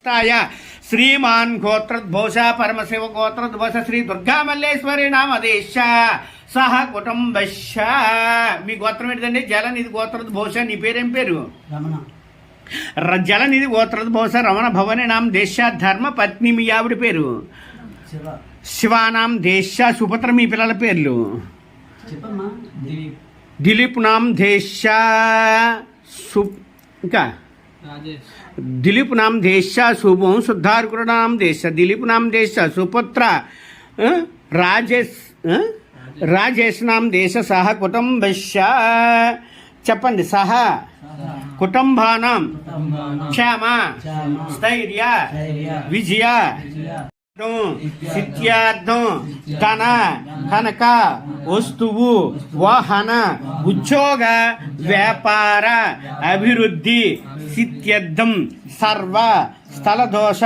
श्रीमान गोत्रोद्भोष परमशिव गोत्रोद्भोष श्री दुर्गा मल्लेश्वरी नामदेश सह कुटुंबश्च మీ గోత్రం ఏంటండి? జలనిధి గోత్రోద్భోష. నీ పేరేం పేరు? జలనిధి గోత్రోద్భోష రమణ భవని నామ దేశ ధర్మ పత్ని. మీ ఆవిడ పేరు? శివానాం దేశ. సుపత్ర. మీ పిల్లల పేర్లు? దిలీప్ నామ్ దేశ. ఇంకా दिलीप नाम देश शुभम शुद्धारकुड़ नाम देश दिलीप नाम देश सुपुत्र राजेश नाम देश सह कुटुंबश्च చెప్పండి. సహ కుటుంబానాం క్షేమ స్థైర్య విజయ సిద్ధ్యార్థం ధన కనక వస్తువు వాహన ఉద్యోగ వ్యాపార అభివృద్ధి సిద్ధ్యర్థం సర్వ స్థల దోష